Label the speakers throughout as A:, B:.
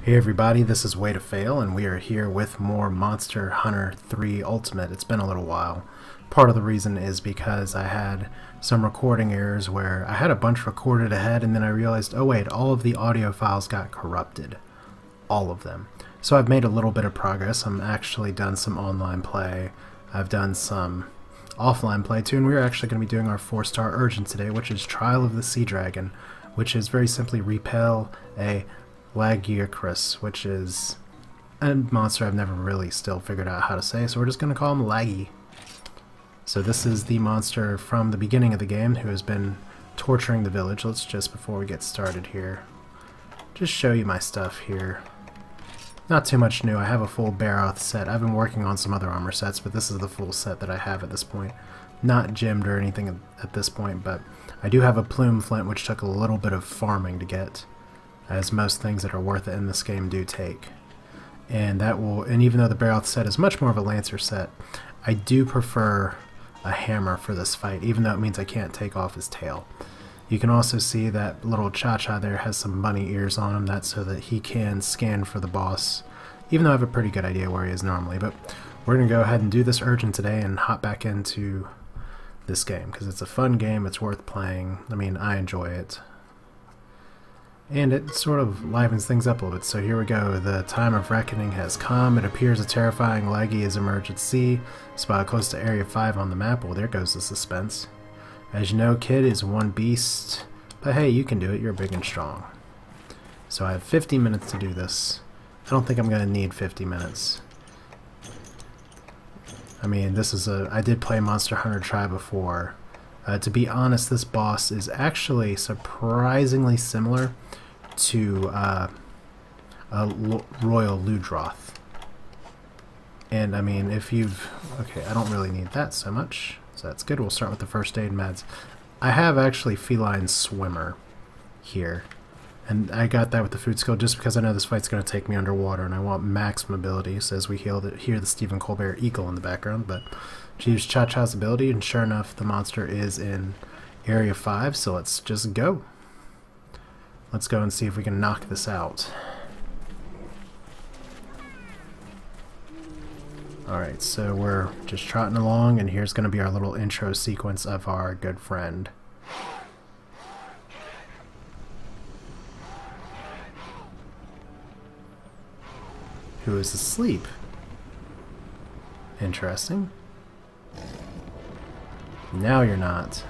A: Hey everybody, this is Way to Fail, and we are here with more Monster Hunter 3 Ultimate. It's been a little while. Part of the reason is because I had some recording errors where I had a bunch recorded ahead and then I realized, oh wait, all of the audio files got corrupted. All of them. So I've made a little bit of progress. I'm actually done some online play. I've done some offline play too, and we're actually going to be doing our 4-star urgent today, which is Trial of the Sea Dragon, which is very simply Repel a Lagi, which is a monster I've never really still figured out how to say, so we're just going to call him Lagi. So this is the monster from the beginning of the game who has been torturing the village. Let's just, before we get started here, just show you my stuff here. Not too much new. I have a full Baroth set. I've been working on some other armor sets, but this is the full set that I have at this point. Not gemmed or anything at this point, but I do have a plume flint, which took a little bit of farming to get, as most things that are worth it in this game do take. And even though the Baroth set is much more of a Lancer set, I do prefer a hammer for this fight, even though it means I can't take off his tail. You can also see that little Cha-Cha there has some bunny ears on him. That's so that he can scan for the boss, even though I have a pretty good idea where he is normally. But we're going to go ahead and do this urgent today and hop back into this game, because it's a fun game, it's worth playing. I mean, I enjoy it. And it sort of livens things up a little bit. So here we go. The time of reckoning has come. It appears a terrifying Lagi has emerged at sea, spotted close to Area 5 on the map. Well, there goes the suspense. As you know, Kid is one beast, but hey, you can do it. You're big and strong. So I have 50 minutes to do this. I don't think I'm going to need 50 minutes. I mean, I did play Monster Hunter Tri before. To be honest, this boss is actually surprisingly similar to Royal Ludroth. And I mean, okay, I don't really need that so much, so that's good. We'll start with the first aid meds. I have actually Feline Swimmer here, and I got that with the food skill just because I know this fight's going to take me underwater, and I want max mobility, so as we hear the Stephen Colbert eagle in the background. But use Cha-Cha's ability, and sure enough, the monster is in Area 5, so let's just go. Let's go and see if we can knock this out. Alright, so we're just trotting along, and here's going to be our little intro sequence of our good friend. Who is asleep. Interesting. Now you're not.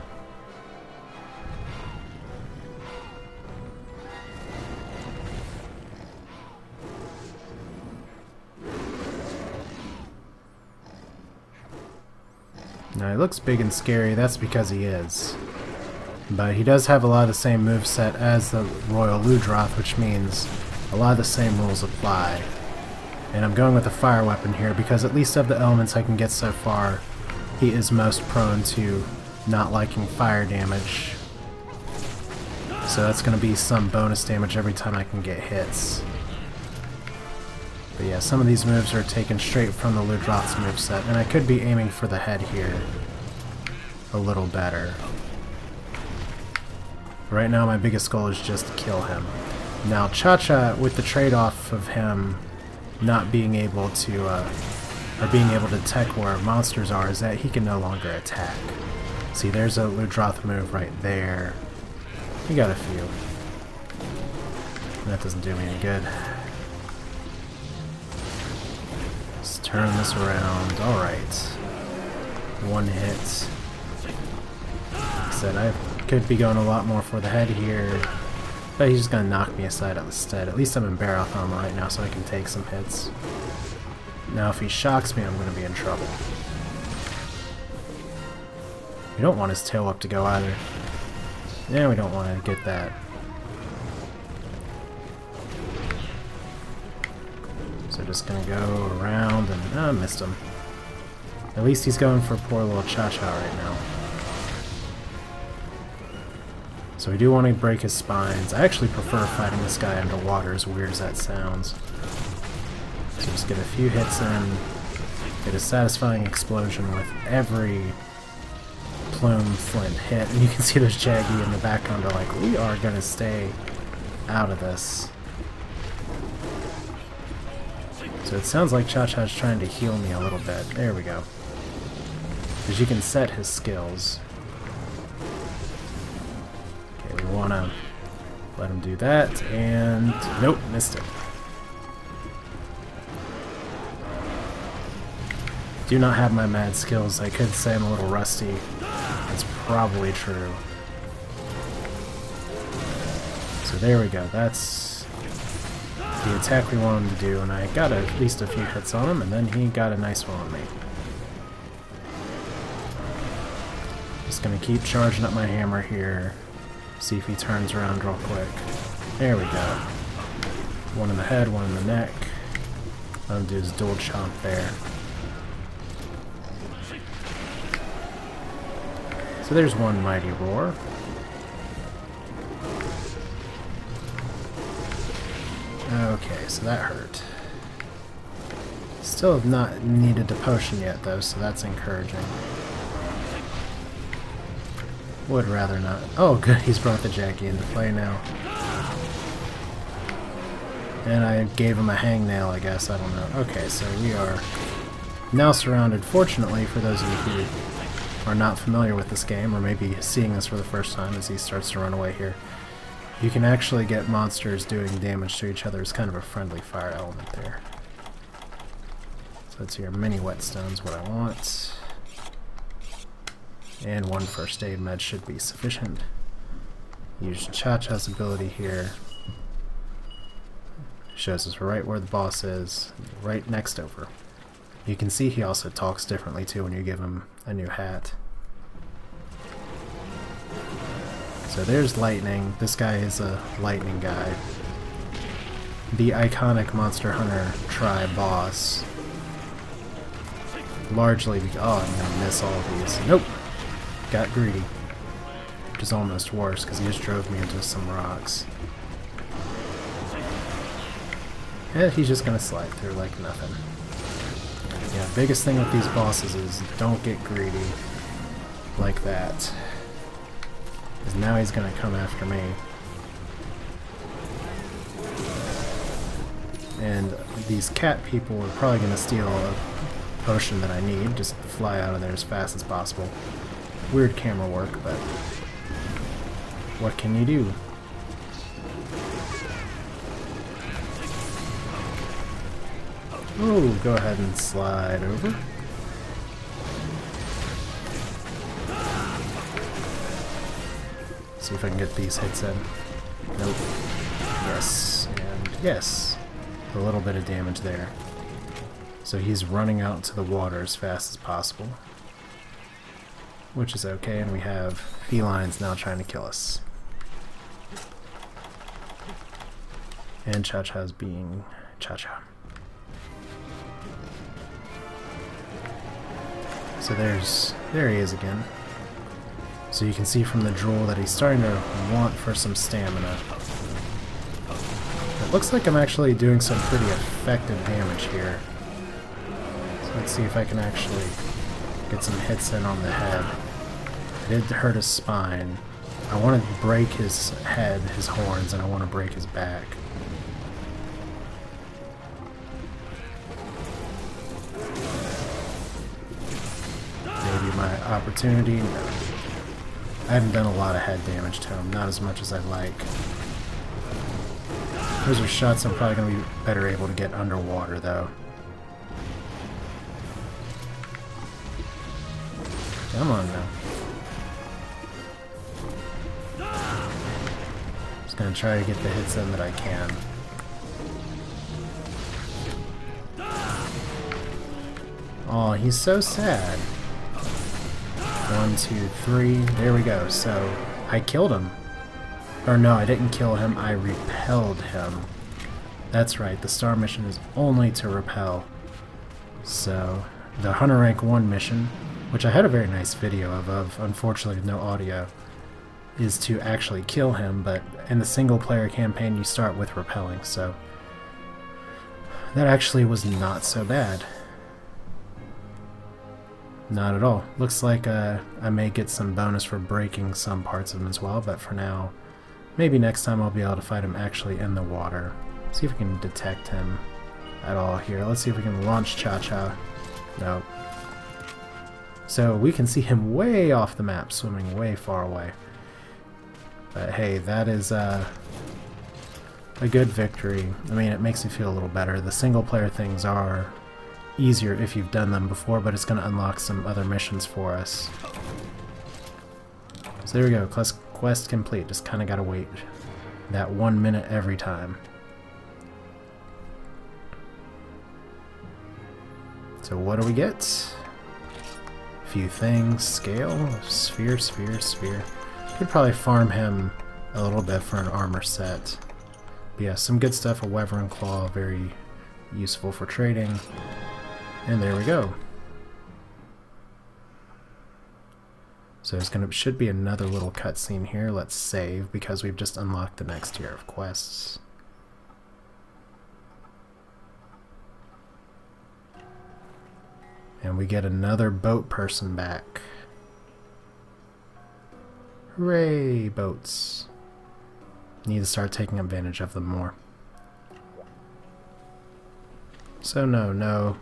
A: Now he looks big and scary, that's because he is. But he does have a lot of the same moveset as the Royal Ludroth, which means a lot of the same rules apply. And I'm going with a fire weapon here because at least of the elements I can get so far, he is most prone to not liking fire damage. So that's going to be some bonus damage every time I can get hits. But yeah, some of these moves are taken straight from the Ludroth's moveset, and I could be aiming for the head here a little better. Right now my biggest goal is just to kill him. Now Cha-Cha, with the trade-off of him not being able to, or being able to detect where monsters are, is that he can no longer attack. See, there's a Ludroth move right there. We got a few. That doesn't do me any good. Let's turn this around. Alright. One hit. Like I said, I could be going a lot more for the head here, but he's just going to knock me aside instead. At least I'm in Baroth armor right now, so I can take some hits. Now if he shocks me, I'm going to be in trouble. We don't want his tail up to go either. Yeah, we don't want to get that. So just going to go around and... I missed him. At least he's going for poor little Cha-Cha right now. So we do want to break his spines. I actually prefer fighting this guy underwater, as weird as that sounds. So just get a few hits in, get a satisfying explosion with every plume flint hit, and you can see those Jaggy in the background are like, we are going to stay out of this. So it sounds like Cha-Cha's trying to heal me a little bit. There we go. Because you can set his skills. Okay, we want to let him do that, and nope, missed it. Do not have my mad skills. I could say I'm a little rusty. That's probably true. So there we go. That's the attack we wanted him to do, and I got at least a few hits on him, and then he got a nice one on me. Just gonna keep charging up my hammer here. See if he turns around real quick. There we go. One in the head, one in the neck. Let him do his dual chomp there. So there's one mighty roar. Okay, so that hurt. Still have not needed the potion yet though, so that's encouraging. Would rather not. Oh good, he's brought the Jackie into play now. And I gave him a hangnail, I guess, I don't know. Okay, so we are now surrounded, fortunately for those of you who are not familiar with this game, or maybe seeing this for the first time as he starts to run away here. You can actually get monsters doing damage to each other. It's kind of a friendly fire element there. So that's your mini whetstones, what I want. And one first aid med should be sufficient. Use Cha-Cha's ability here. Shows us right where the boss is, right next over. You can see he also talks differently too when you give him a new hat. So there's lightning. This guy is a lightning guy. The iconic Monster Hunter tribe boss. Largely because... oh, I'm gonna miss all of these. Nope! Got greedy. Which is almost worse because he just drove me into some rocks. And he's just gonna slide through like nothing. Yeah, biggest thing with these bosses is don't get greedy like that. Because now he's gonna come after me. And these cat people are probably gonna steal a potion that I need. Just fly out of there as fast as possible. Weird camera work, but what can you do? Oh, go ahead and slide over. See if I can get these hits in. Nope. Yes, and yes. A little bit of damage there. So he's running out to the water as fast as possible. Which is okay, and we have felines now trying to kill us. And Cha-Cha's being Cha-Cha. So there he is again. So you can see from the drool that he's starting to want for some stamina. It looks like I'm actually doing some pretty effective damage here. So let's see if I can actually get some hits in on the head. It did hurt his spine. I want to break his head, his horns, and I want to break his back. Maybe my opportunity? No. I haven't done a lot of head damage to him, not as much as I'd like. Those are shots I'm probably going to be better able to get underwater, though. Come on now. Just going to try to get the hits in that I can. Oh, he's so sad. 1, 2, 3. There we go. So, I killed him. Or no, I didn't kill him. I repelled him. That's right. The star mission is only to repel. So, the Hunter Rank 1 mission, which I had a very nice video of unfortunately no audio, is to actually kill him, but in the single player campaign you start with repelling, so that actually was not so bad. Not at all. Looks like I may get some bonus for breaking some parts of him as well, but for now, maybe next time I'll be able to fight him actually in the water. See if we can detect him. at all here. Let's see if we can launch Cha-Cha. No. So we can see him way off the map, swimming way far away. But hey, that is a good victory. I mean, it makes me feel a little better. The single player things are easier if you've done them before, but it's going to unlock some other missions for us. So there we go, quest complete. Just kind of got to wait that 1 minute every time. So what do we get? A few things. Scale, sphere, sphere, sphere. Could probably farm him a little bit for an armor set. But yeah, some good stuff. A Wyvern Claw, very useful for trading. And there we go. So there's should be another little cutscene here. Let's save because we've just unlocked the next tier of quests. And we get another boat person back. Hooray, boats. Need to start taking advantage of them more. So no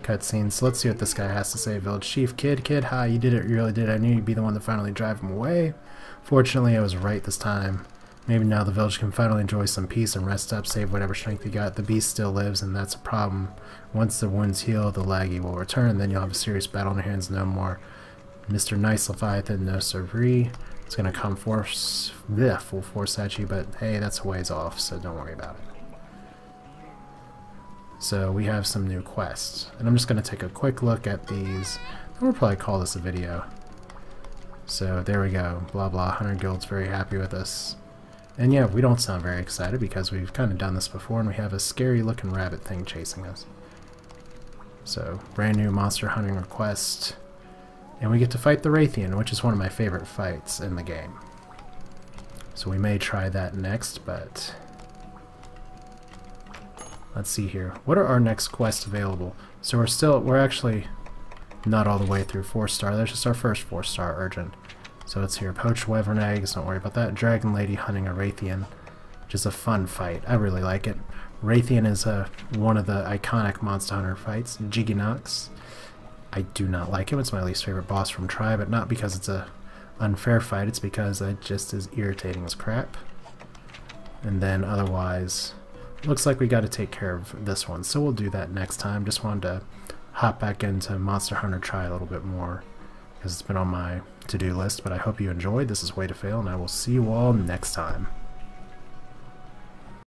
A: cutscenes. So let's see what this guy has to say. Village Chief, kid, hi, you did it, you really did. I knew you'd be the one to finally drive him away. Fortunately, I was right this time. Maybe now the village can finally enjoy some peace and rest up, save whatever strength you got. The beast still lives, and that's a problem. Once the wounds heal, the Lagi will return, then you'll have a serious battle on your hands no more. Mr. Nice Leviathan, no siree. It's gonna come full force at you, but hey, that's a ways off, so don't worry about it. So we have some new quests, and I'm just going to take a quick look at these, and we'll probably call this a video. So there we go, blah blah, 100 guilds very happy with us. And yeah, we don't sound very excited because we've kind of done this before, and we have a scary looking rabbit thing chasing us. So, brand new monster hunting request, and we get to fight the Raytheon, which is one of my favorite fights in the game. So we may try that next, but let's see here. What are our next quests available? So we're actually not all the way through 4-star. That's just our first 4-star urgent. So it's here. Poached wyvern eggs, don't worry about that. Dragon Lady hunting a Raytheon, which is a fun fight. I really like it. Raytheon is one of the iconic Monster Hunter fights. Jiggy-Nox. I do not like him. It's my least favorite boss from Tri, but not because it's a unfair fight. It's because it just is irritating as crap. And then otherwise, looks like we got to take care of this one, so we'll do that next time. Just wanted to hop back into Monster Hunter Tri a little bit more because it's been on my to-do list, but I hope you enjoyed. This is Way to Fail, and I will see you all next time.